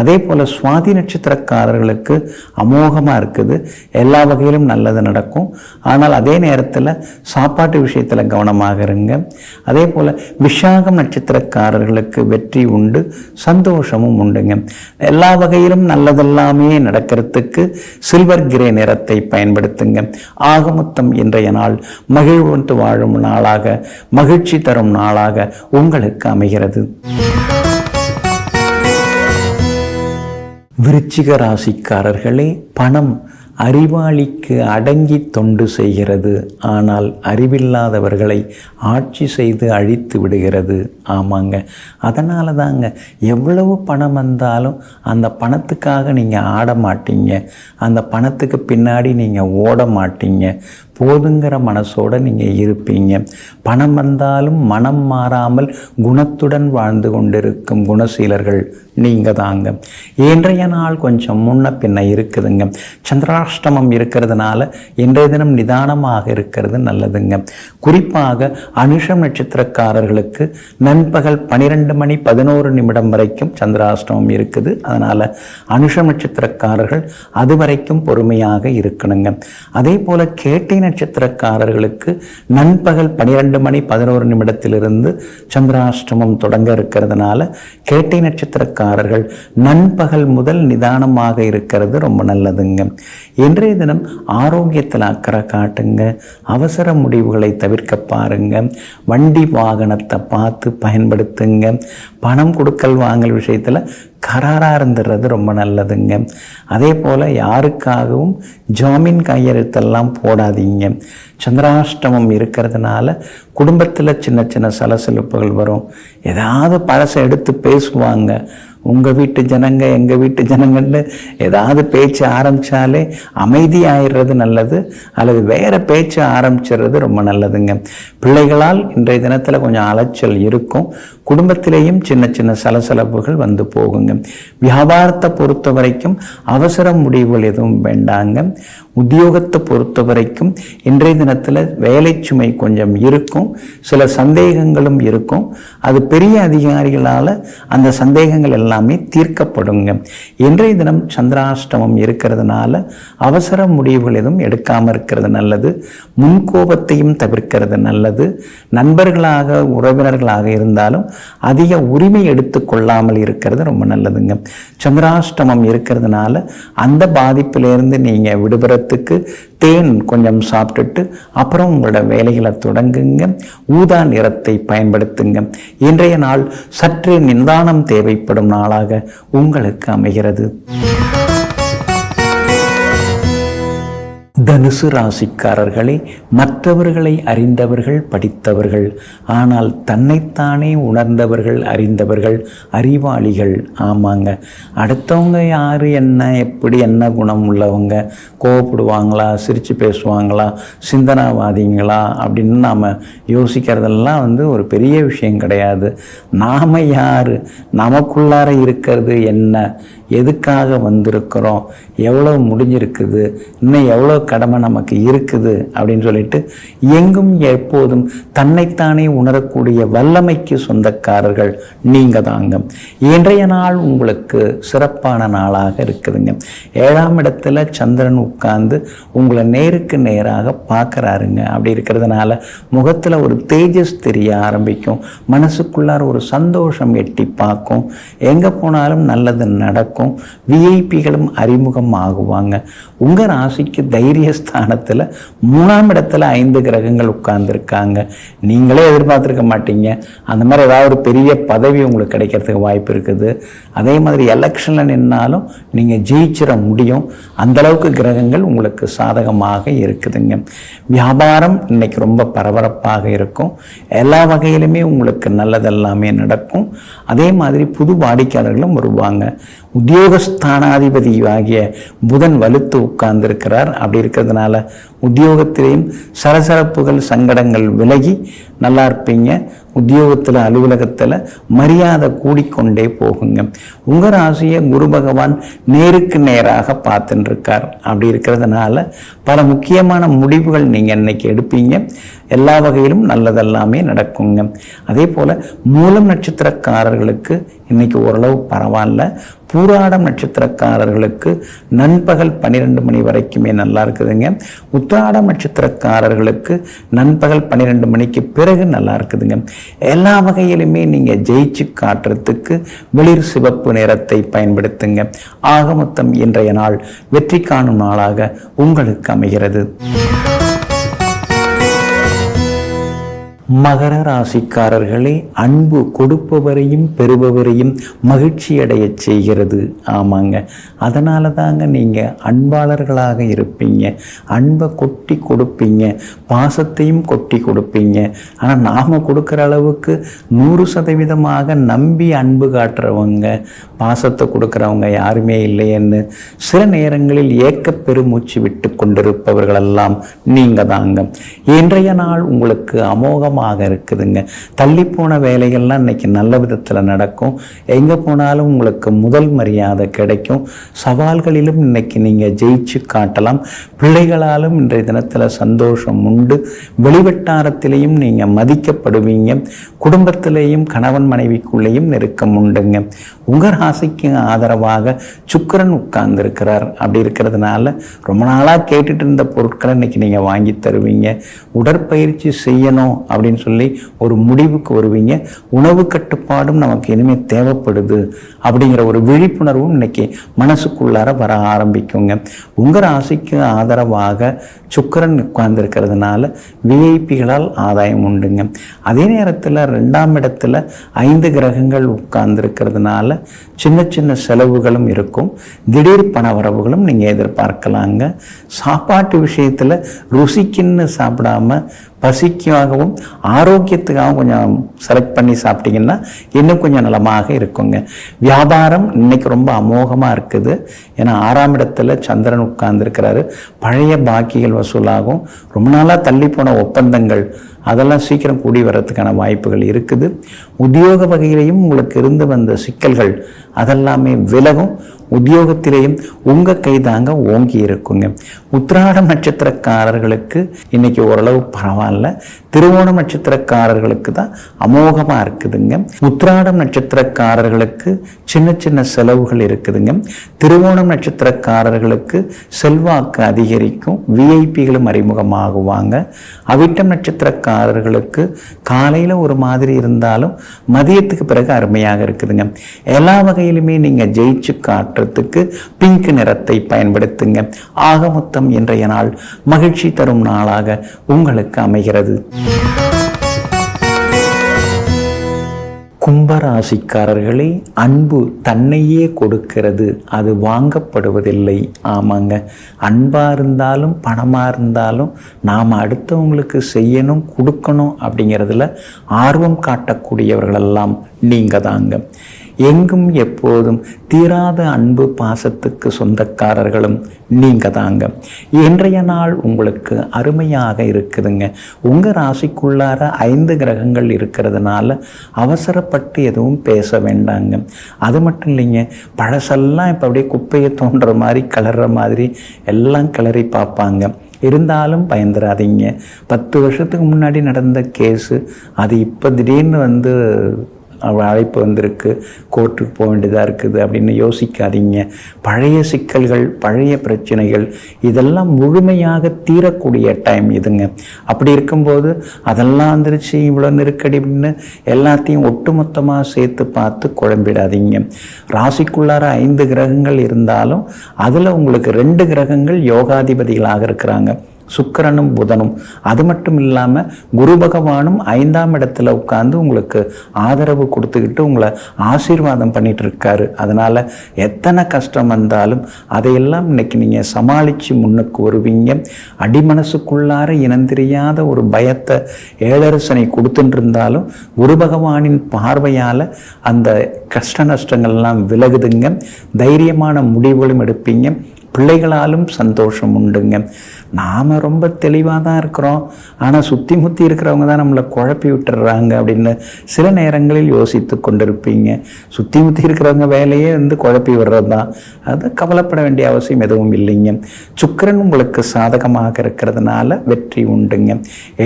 அதே போல் சுவாதி நட்சத்திரக்காரர்களுக்கு அமோகமாக இருக்குது. எல்லா வகையிலும் நல்லது நடக்கும். ஆனால் அதே நேரத்தில் சாப்பாட்டு விஷயத்தில் கவனமாக இருங்க. அதே போல் விஷாகம் நட்சத்திரக்காரர்களுக்கு வெற்றி உண்டு, சந்தோஷமும் உண்டுங்க. எல்லா வகையிலும் நல்லதெல்லாமே நடக்கிறதுக்கு சில்வர் கிரே நிறத்தை பயன்படுத்துங்க. ஆகமொத்தம் இன்றைய நாள் மகிழ்வுண்டு வாழும் நாளாக, மகிழ்ச்சி தரும் நாளாக உங்களுக்கு அமைகிறது. விருச்சிக ராசிக்காரர்களே, பணம் அறிவாளிக்கு அடங்கி தொண்டு செய்கிறது. ஆனால் அறிவில்லாதவர்களை ஆட்சி செய்து அழித்து விடுகிறது. ஆமாங்க, அதனால தாங்க எவ்வளவு பணம் வந்தாலும் அந்த பணத்துக்காக நீங்கள் ஆட மாட்டீங்க. அந்த பணத்துக்கு பின்னாடி நீங்கள் ஓட மாட்டீங்க. போதுங்கிற மனசோடு நீங்கள் இருப்பீங்க. பணம் வந்தாலும் மனம் மாறாமல் குணத்துடன் வாழ்ந்து கொண்டிருக்கும் குணசீலர்கள் நீங்கள் தாங்க. இன்றைய நாள் கொஞ்சம் முன்ன பின்ன இருக்குதுங்க. சந்திராஷ்டமம் இருக்கிறதுனால இன்றைய தினம் நிதானமாக இருக்கிறது நல்லதுங்க. குறிப்பாக அனுஷம் நட்சத்திரக்காரர்களுக்கு நண்பகல் 12:11 வரைக்கும் சந்திராஷ்டமம் இருக்குது. அதனால் அனுஷம் நட்சத்திரக்காரர்கள் அது வரைக்கும் பொறுமையாக இருக்கணுங்க. அதே போல் கேட்டை நட்சத்திரக்காரர்களுக்கு நண்பகல் 12:11 சந்திராஷ்டமம் தொடங்க இருக்கிறதுனால கேட்டை நட்சத்திரக்காரர்கள் நண்பகல் முதல் நிதானமாக இருக்கிறது ரொம்ப நல்லதுங்க. இன்றைய தினம் ஆரோக்கியத்தில் அக்கறை காட்டுங்க. அவசர முடிவுகளை தவிர்க்க பாருங்க. வண்டி வாகனத்தை பார்த்து பயன்படுத்துங்க. பணம் கொடுக்கல் வாங்கல் விஷயத்தில் கராராக இருந்துடுறது ரொம்ப நல்லதுங்க. அதே போல் யாருக்காகவும் ஜாமீன் கையெழுத்தெல்லாம் போடாதீங்க. சந்திராஷ்டமம் இருக்கிறதுனால குடும்பத்தில் சின்ன சின்ன சலசலப்புகள் வரும். ஏதாவது பழசை எடுத்து பேசுவாங்க. உங்கள் வீட்டு ஜனங்க எங்கள் வீட்டு ஜனங்கன்னு ஏதாவது பேச்சு ஆரம்பித்தாலே அமைதி ஆயிடுறது நல்லது, அல்லது வேறு பேச்சு ஆரம்பிச்சிடுறது ரொம்ப நல்லதுங்க. பிள்ளைகளால் இன்றைய தினத்தில் கொஞ்சம் அலைச்சல் இருக்கும். குடும்பத்திலேயும் சின்ன சின்ன சலசலப்புகள் வந்து போகுங்க. வியாபாரத்தை பொறுத்த வரைக்கும் அவசர முடிவுகள் எதுவும் வேண்டாங்க. உத்தியோகத்தை பொறுத்த வரைக்கும் இன்றைய தினத்தில் வேலை சுமை கொஞ்சம் இருக்கும். சில சந்தேகங்களும் இருக்கும். அது பெரிய அதிகாரிகளால் அந்த சந்தேகங்கள் எல்லாமே தீர்க்கப்படுங்க. இன்றைய தினம் சந்திராஷ்டமம் இருக்கிறதுனால அவசர முடிவுகள் எதுவும் எடுக்காமல் இருக்கிறது நல்லது. முன்கோபத்தையும் தவிர்க்கிறது நல்லது. நண்பர்களாக உறவினர்களாக இருந்தாலும் அதிக உரிமை எடுத்துக்கொள்ளாமல் இருக்கிறது ரொம்ப நல்லதுங்க. சந்திராஷ்டமம் இருக்கிறதுனால அந்த பாதிப்பிலிருந்து நீங்கள் விடுபட நேரத்துக்கு தேன் கொஞ்சம் சாப்பிட்டுட்டு அப்புறம் உங்களோட வேலைகளை தொடங்குங்க. ஊதா நிறத்தை பயன்படுத்துங்க. இன்றைய நாள் சற்றே நிதானம் தேவைப்படும் நாளாக உங்களுக்கு அமைகிறது. தனுசு ராசிக்காரர்களே, மற்றவர்களை அறிந்தவர்கள் படித்தவர்கள், ஆனால் தன்னைத்தானே உணர்ந்தவர்கள் அறிந்தவர்கள் அறிவாளிகள். ஆமாங்க, அடுத்தவங்க யார் என்ன எப்படி என்ன குணம் உள்ளவங்க, கோவப்படுவாங்களா, சிரித்து பேசுவாங்களா, சிந்தனாவாதிங்களா அப்படின்னு நாம் யோசிக்கிறதெல்லாம் ஒரு பெரிய விஷயம் கிடையாது. நாம் யார், நமக்குள்ளார இருக்கிறது என்ன, எதுக்காக வந்திருக்கிறோம், எவ்வளோ முடிஞ்சிருக்குது, இன்னும் எவ்வளோ கடமை நமக்கு இருக்குது அப்படின்னு சொல்லிட்டு எங்கும் எப்போதும் தன்னைத்தானே உணரக்கூடிய வல்லமைக்கு சொந்தக்காரர்கள் நீங்க தாங்க. இன்றைய நாள் உங்களுக்கு சிறப்பான நாளாக இருக்குதுங்க. 7ஆம் இடத்துல சந்திரன் உட்கார்ந்து உங்களை நேருக்கு நேராக பார்க்குறாருங்க. அப்படி இருக்கிறதுனால முகத்தில் ஒரு தேஜஸ் தெரிய ஆரம்பிக்கும். மனசுக்குள்ளார ஒரு சந்தோஷம் எட்டி பார்க்கும். எங்கே போனாலும் நல்லது நடக்கும். விஐபிகளும் அறிமுகம் ஆகுவாங்க. உங்கள் ராசிக்கு தைரியஸ்தானத்தில் 3ஆம் இடத்துல 5 கிரகங்கள் உட்கார்ந்துருக்காங்க. நீங்களே எதிர்பார்த்துருக்க மாட்டீங்க. அந்த மாதிரி ஏதாவது ஒரு பெரிய பதவி உங்களுக்கு கிடைக்கிறதுக்கு வாய்ப்பு இருக்குது. அதே மாதிரி எலெக்ஷனில் நின்னாலும் நீங்கள் ஜெயிச்சிட முடியும். அந்தளவுக்கு கிரகங்கள் உங்களுக்கு சாதகமாக இருக்குதுங்க. வியாபாரம் இன்னைக்கு ரொம்ப பரபரப்பாக இருக்கும். எல்லா வகையிலுமே உங்களுக்கு நல்லதெல்லாமே நடக்கும். அதே மாதிரி புது வாடிக்கையாளர்களும் வருவாங்க. உத்தியோகஸ்தானாதிபதி ஆகிய புதன் வலுத்து உட்கார்ந்திருக்கிறார். அப்படி இருக்கிறதுனால உத்தியோகத்திலேயும் சலசலப்புகள் சங்கடங்கள் விலகி நல்லா இருப்பீங்க. உத்தியோகத்தில் அலுவலகத்தில் மரியாதை கூடிக்கொண்டே போகுங்க. உங்கள் ராசியை குரு பகவான் நேருக்கு நேராக பார்த்துட்டு இருக்கார். அப்படி இருக்கிறதுனால பல முக்கியமான முடிவுகள் நீங்கள் இன்னைக்கு எடுப்பீங்க. எல்லா வகையிலும் நல்லதெல்லாமே நடக்குங்க. அதே போல் மூலம் நட்சத்திரக்காரர்களுக்கு இன்னைக்கு ஓரளவு பரவாயில்ல. பூராடம் நட்சத்திரக்காரர்களுக்கு நண்பகல் 12 மணி வரைக்குமே நல்லா இருக்குதுங்க. உத்திராடம் நட்சத்திரக்காரர்களுக்கு நண்பகல் 12 மணிக்கு பிறகு நல்லா இருக்குதுங்க. எல்லா வகையிலுமே நீங்கள் ஜெயிச்சு காட்டுறதுக்கு வெளிர் சிவப்பு நிறத்தை பயன்படுத்துங்க. ஆக மொத்தம் இன்றைய நாள் வெற்றி காணும் நாளாக உங்களுக்கு அமைகிறது. மகர ராசிக்காரர்களே, அன்பு கொடுப்பவரையும் பெறுபவரையும் மகிழ்ச்சி அடைய செய்கிறது. ஆமாங்க, அதனால தாங்க நீங்கள் அன்பாளர்களாக இருப்பீங்க. அன்பை கொட்டி கொடுப்பீங்க, பாசத்தையும் கொட்டி கொடுப்பீங்க. ஆனால் நாம் கொடுக்குற அளவுக்கு 100% நம்பி அன்பு காட்டுறவங்க, பாசத்தை கொடுக்குறவங்க யாருமே இல்லையேன்னு சில நேரங்களில் ஏக்க பெருமூச்சு விட்டு கொண்டிருப்பவர்களெல்லாம் நீங்கள் தாங்க. இன்றைய நாள் உங்களுக்கு அமோகமாக இருக்குதுங்க. தள்ளி போன வேலைகள்லாம் இன்னைக்கு நல்ல விதத்தில் நடக்கும். எங்கே போனாலும் உங்களுக்கு முதல் மரியாதை கிடைக்கும். சவால்களிலும் இன்னைக்கு நீங்கள் ஜெயிச்சு காட்டலாம். பிள்ளைகளாலும் இன்றைய தினத்தில் சந்தோஷம் உண்டு. வெளிவட்டாரத்திலையும் நீங்கள் மதிக்கப்படுவீங்க. குடும்பத்திலேயும் கணவன் மனைவிக்குள்ளேயும் நெருக்கம் உண்டுங்க. உங்கள் ராசிக்கு ஆதரவாக சுக்கிரன் உட்கார்ந்துருக்கிறார். அப்படி இருக்கிறதுனால ரொம்ப நாளாக கேட்டுட்டு இருந்த பொருட்களை இன்னைக்கு நீங்கள் வாங்கி தருவீங்க. உடற்பயிற்சி செய்யணும் அப்படின்னு சொல்லி ஒரு முடிவுக்கு வருவீங்க. உணவு கட்டுப்பாடும் நமக்கு இனிமேல் தேவைப்படுது அப்படிங்கிற ஒரு விழிப்புணர்வும் இன்னைக்கு மனசுக்குள்ளார வர ஆரம்பிக்குங்க. உங்கள் ராசிக்கு ஆதரவாக சுக்கிரன் உட்கார்ந்துருக்கிறதுனால விஐபிகளால் ஆதாயம் உண்டுங்க. அதே நேரத்தில் 2ஆம் இடத்துல 5 கிரகங்கள் உட்கார்ந்துருக்கிறதுனால சின்ன சின்ன செலவுகளும் இருக்கும். திடீர் பண வரவுகளும் நீங்கள் எதிர்பார்க்கலாங்க. சாப்பாட்டு விஷயத்தில் ருசிக்குன்னு சாப்பிடாம பசிக்காகவும் ஆரோக்கியத்துக்காகவும் கொஞ்சம் செலக்ட் பண்ணி சாப்பிட்டீங்கன்னா இன்னும் கொஞ்சம் நலமாக இருக்குங்க. வியாபாரம் இன்னைக்கு ரொம்ப அமோகமாக இருக்குது. ஏன்னா 6ஆம் இடத்துல சந்திரன் உட்கார்ந்துருக்கிறாரு. பழைய பாக்கிகள் வசூலாகும். ரொம்ப நாளாக தள்ளி போன ஒப்பந்தங்கள் அதெல்லாம் சீக்கிரம் கூடி வர்றதுக்கான வாய்ப்புகள் இருக்குது. உத்தியோக வகையிலையும் உங்களுக்கு இருந்து வந்த சிக்கல்கள் அதெல்லாமே விலகும். உத்தியோகத்திலேயும் உங்கள் கைதாங்க ஓங்கி இருக்குங்க. உத்திராடம் நட்சத்திரக்காரர்களுக்கு இன்னைக்கு ஓரளவு பரவாயில்ல. திருவோணம் நட்சத்திரக்காரர்களுக்கு தான் அமோகமாக இருக்குதுங்க. உத்திராடம் நட்சத்திரக்காரர்களுக்கு சின்ன சின்ன செலவுகள் இருக்குதுங்க. திருவோணம் நட்சத்திரக்காரர்களுக்கு செல்வாக்கு அதிகரிக்கும். விஐபிகளும் அறிமுகமாகுவாங்க. அவிட்டம் நட்சத்திரக்காரர்களுக்கு நட்சத்திரக்காரர்களுக்கு காலையில் ஒரு மாதிரி இருந்தாலும் மதியத்துக்கு பிறகு அருமையாக இருக்குதுங்க. எல்லா வகையிலுமே நீங்கள் ஜெயிச்சு காட்டுறதுக்கு பிங்க் நிறத்தை பயன்படுத்துங்க. ஆக மொத்தம் இன்றைய நாள் மகிழ்ச்சி தரும் நாளாக உங்களுக்கு அமைகிறது. கும்பராசிக்காரர்களே, அன்பு தன்னையே கொடுக்கிறது, அது வாங்கப்படுவதில்லை. ஆமாங்க, அன்பாக இருந்தாலும் பணமாக இருந்தாலும் நாம் அடுத்தவங்களுக்கு செய்யணும் கொடுக்கணும் அப்படிங்கிறதுல ஆர்வம் காட்டக்கூடியவர்களெல்லாம் நீங்கள் தாங்க. எங்கும் எப்போதும் தீராத அன்பு பாசத்துக்கு சொந்தக்காரர்களும் நீங்கள் தாங்க. இன்றைய நாள் உங்களுக்கு அருமையாக இருக்குதுங்க. உங்கள் ராசிக்குள்ளார 5 கிரகங்கள் இருக்கிறதுனால அவசரப்பட்டு எதுவும் பேச வேண்டாங்க. அது மட்டும் இல்லைங்க, பழசெல்லாம் இப்போ அப்படியே குப்பையை தோன்ற மாதிரி கிளற மாதிரி எல்லாம் கிளறி பார்ப்பாங்க. இருந்தாலும் பயந்துடாதீங்க. 10 வருஷத்துக்கு முன்னாடி நடந்த கேஸு அது இப்போ திடீர்னு அழைப்பு வந்திருக்கு, கோர்ட்டுக்கு போக வேண்டியதாக இருக்குது அப்படின்னு யோசிக்காதீங்க. பழைய சிக்கல்கள், பழைய பிரச்சனைகள் இதெல்லாம் முழுமையாக தீரக்கூடிய டைம் இதுங்க. அப்படி இருக்கும்போது அதெல்லாம் வந்துருச்சு, இவ்வளோ நெருக்கடி அப்படின்னு எல்லாத்தையும் ஒட்டுமொத்தமாக சேர்த்து பார்த்து குழம்பிடாதீங்க. ராசிக்குள்ளார 5 கிரகங்கள் இருந்தாலும் அதில் உங்களுக்கு 2 கிரகங்கள் யோகாதிபதிகளாக இருக்கிறாங்க, சுக்கிரனும் புதனும். அது மட்டும் இல்லாமல் குரு பகவானும் 5ஆம் இடத்துல உட்கார்ந்து உங்களுக்கு ஆதரவு கொடுத்துக்கிட்டு உங்களை ஆசீர்வாதம் பண்ணிட்டு இருக்காரு. அதனால் எத்தனை கஷ்டம் வந்தாலும் அதையெல்லாம் இன்னைக்கு நீங்கள் சமாளித்து முன்னுக்கு வருவீங்க. அடிமனசுக்குள்ளார இனந்தெரியாத ஒரு பயத்தை ஏழரசனை கொடுத்துட்டு இருந்தாலும் குரு பகவானின் பார்வையால் அந்த கஷ்ட நஷ்டங்கள்லாம் விலகுதுங்க. தைரியமான முடிவுகளும் எடுப்பீங்க. பிள்ளைகளாலும் சந்தோஷம் உண்டுங்க. நாம் ரொம்ப தெளிவாக தான் இருக்கிறோம், ஆனால் சுற்றி முற்றி இருக்கிறவங்க தான் நம்மளை குழப்பி விட்டுடுறாங்க அப்படின்னு சில நேரங்களில் யோசித்து கொண்டிருப்பீங்க. சுற்றி முற்றி இருக்கிறவங்க வேலையே குழப்பி விடுறது தான். அது கவலைப்பட வேண்டிய அவசியம் எதுவும் இல்லைங்க. சுக்கிரன் உங்களுக்கு சாதகமாக இருக்கிறதுனால வெற்றி உண்டுங்க.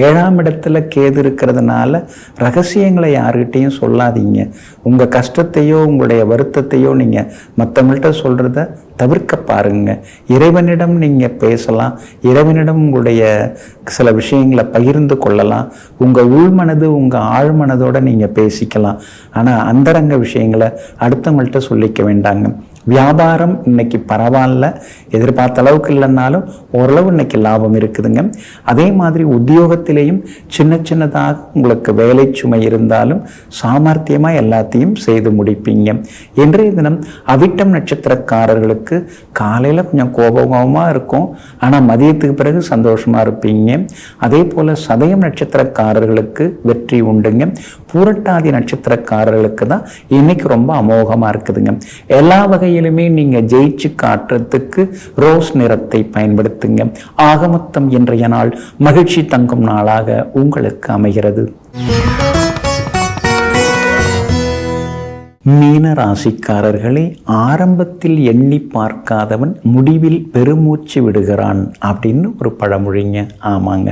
7ஆம் இடத்துல கேது இருக்கிறதுனால ரகசியங்களை யாருக்கிட்டையும் சொல்லாதீங்க. உங்கள் கஷ்டத்தையோ உங்களுடைய வருத்தத்தையோ நீங்கள் மற்றவங்கள்ட்ட சொல்கிறத தவிர்க்க பாருங்க. இறைவனிடம் நீங்கள் பேசலாம், இறைவனிடம் உங்களுடைய சில விஷயங்களை பகிர்ந்து கொள்ளலாம். உங்கள் உள்மனது உங்கள் ஆழ்மனதோடு நீங்கள் பேசிக்கலாம். ஆனால் அந்தரங்க விஷயங்களை அடுத்தவங்கள்ட்ட சொல்லிக்க வேண்டாங்க. வியாபாரம் இன்னைக்கு பரவாயில்ல, எதிர்பார்த்த அளவுக்கு இல்லைன்னாலும் ஓரளவு இன்னைக்கு லாபம் இருக்குதுங்க. அதே மாதிரி உத்தியோகத்திலேயும் சின்ன சின்னதாக உங்களுக்கு வேலை சுமை இருந்தாலும் சாமர்த்தியமாக எல்லாத்தையும் செய்து முடிப்பீங்க. இன்றைய தினம் அவிட்டம் நட்சத்திரக்காரர்களுக்கு காலையில் கொஞ்சம் கோபமாக இருக்கும், ஆனால் மதியத்துக்கு பிறகு சந்தோஷமாக இருப்பீங்க. அதே போல் சதயம் நட்சத்திரக்காரர்களுக்கு வெற்றி உண்டுங்க. பூரட்டாதி நட்சத்திரக்காரர்களுக்கு தான் இன்னைக்கு ரொம்ப அமோகமாக இருக்குதுங்க. எல்லா வகையிலுமே நீங்கள் ஜெயிச்சு காட்டுறதுக்கு ரோஸ் நிறத்தை பயன்படுத்துங்க. ஆக மொத்தம் இன்றைய நாள் மகிழ்ச்சி தங்கும் நாளாக உங்களுக்கு அமைகிறது. மீன ராசிக்காரர்களே, ஆரம்பத்தில் எண்ணி பார்க்காதவன் முடிவில் பெருமூச்சு விடுகிறான் அப்படின்னு ஒரு பழமொழிங்க. ஆமாங்க,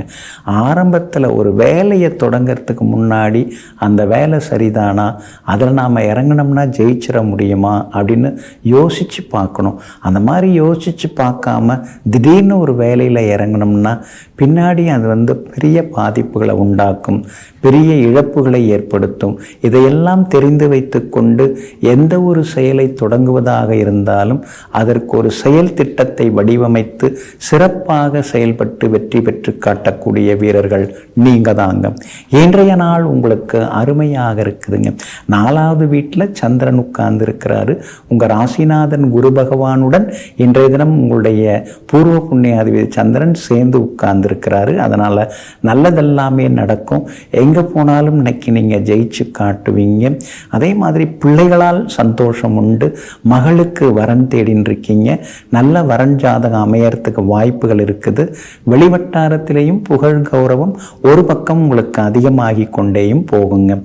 ஆரம்பத்தில் ஒரு வேலையை தொடங்கிறதுக்கு முன்னாடி அந்த வேலை சரிதானா, அதில் நாம் இறங்கினோம்னா ஜெயிச்சிட முடியுமா அப்படின்னு யோசித்து பார்க்கணும். அந்த மாதிரி யோசித்து பார்க்காம திடீர்னு ஒரு வேலையில் இறங்கினோம்னா பின்னாடி அது பெரிய பாதிப்புகளை உண்டாக்கும், பெரிய இழப்புகளை ஏற்படுத்தும். இதையெல்லாம் தெரிந்து வைத்து கொண்டு எந்த ஒரு செயலை தொடங்குவதாக இருந்தாலும் அதற்கு ஒரு செயல் திட்டத்தை வடிவமைத்து சிறப்பாக செயல்பட்டு வெற்றி பெற்று காட்டக்கூடிய வீரர்கள் நீங்க தாங்க. இன்றைய நாள் உங்களுக்கு அருமையாக இருக்குதுங்க. 4வது வீட்டில் சந்திரன் உட்கார்ந்து இருக்கிறாரு. உங்கள் ராசிநாதன் குரு பகவானுடன் இன்றைய தினம் உங்களுடைய பூர்வ புண்ணியாதிபதி சந்திரன் சேர்ந்து உட்கார்ந்து இருக்கிறாரு. அதனால நல்லதெல்லாமே நடக்கும். எங்கே போனாலும் இன்னைக்கு நீங்கள் ஜெயிச்சு காட்டுவீங்க. அதே மாதிரி பிள்ளைகளால் சந்தோஷம் உண்டு. மகளுக்கு வரன் தேடின்னு இருக்கீங்க. நல்ல வரன் ஜாதகம் அமையறதுக்கு வாய்ப்புகள் இருக்குது. வெளிவட்டாரத்திலேயும் புகழ் கௌரவம் ஒரு பக்கம் உங்களுக்கு அதிகமாகி கொண்டேயும் போகுங்க.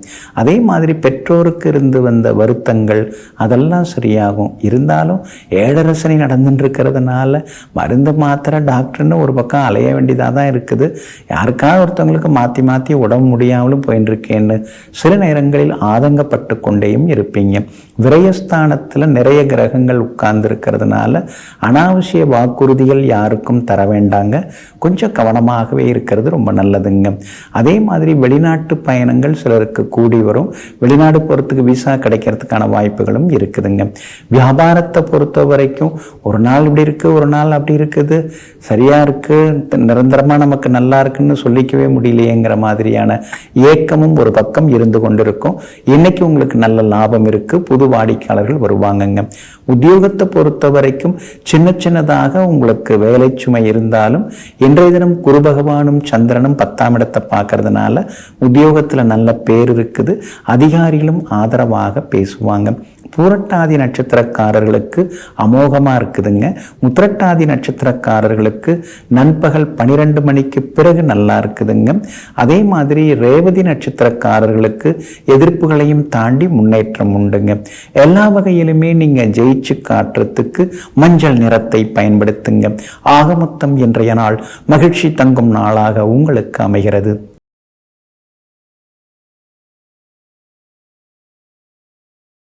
அதே மாதிரி பெற்றோருக்கு இருந்து வந்த வருத்தங்கள் அதெல்லாம் சரியாகும். இருந்தாலும் ஏழரசனை நடந்துட்டு இருக்கிறதுனால மருந்து மாத்திரை டாக்டர்னு ஒரு பக்கம் அலைய வேண்டியதாக தான் இருக்குது. யாருக்காவது ஒருத்தவங்களுக்கு மாற்றி மாற்றி உடம்பு முடியாமலும் போயின்னு இருக்கேன்னு சில நேரங்களில் ஆதங்கப்பட்டு கொண்டேயும் இருப்பீங்க. இருப்பீங்க. விரயஸ்தானத்தில் நிறைய கிரகங்கள் உட்கார்ந்து இருக்கிறதுனால அனாவசிய வாக்குறுதிகள் யாருக்கும் தர வேண்டாங்க. கொஞ்சம் கவனமாகவே இருக்கிறது ரொம்ப நல்லதுங்க. அதே மாதிரி வெளிநாட்டு பயணங்கள் சிலருக்கு கூடி வரும். வெளிநாடு போகிறதுக்கு விசா கிடைக்கிறதுக்கான வாய்ப்புகளும் இருக்குதுங்க. வியாபாரத்தை பொறுத்த வரைக்கும் ஒரு நாள் இப்படி இருக்குது, ஒரு நாள் அப்படி இருக்குது, சரியா இருக்கு, நிரந்தரமாக நமக்கு நல்லா இருக்குன்னு சொல்லிக்கவே முடியலையேங்கிற மாதிரியான ஏக்கமும் ஒரு பக்கம் இருந்து கொண்டிருக்கும். இன்னைக்கு உங்களுக்கு நல்ல லாபம் இருக்கு, புது வாடிக்கையாளர்கள் வருவாங்கங்க. உத்தியோகத்தை பொறுத்த வரைக்கும் சின்ன சின்னதாக உங்களுக்கு வேலை சுமை இருந்தாலும் இன்றைய தினம் குரு பகவானும் சந்திரனும் 10ஆம் இடத்தை பார்க்கறதுனால உத்தியோகத்துல நல்ல பேர் இருக்குது. அதிகாரிகளும் ஆதரவாக பேசுவாங்க. பூரட்டாதி நட்சத்திரக்காரர்களுக்கு அமோகமா இருக்குதுங்க. உத்திரட்டாதி நட்சத்திரக்காரர்களுக்கு நண்பகல் 12 மணிக்கு பிறகு நல்லா இருக்குதுங்க. அதே மாதிரி ரேவதி நட்சத்திரக்காரர்களுக்கு எதிர்ப்புகளையும் தாண்டி முன்னேற்றம் உண்டுங்க. எல்லா வகையிலுமே நீங்க ஜெயிச்சு காட்டுறதுக்கு மஞ்சள் நிறத்தை பயன்படுத்துங்க. ஆக மொத்தம் இன்றைய நாள் மகிழ்ச்சி தங்கும் நாளாக உங்களுக்கு அமைகிறது.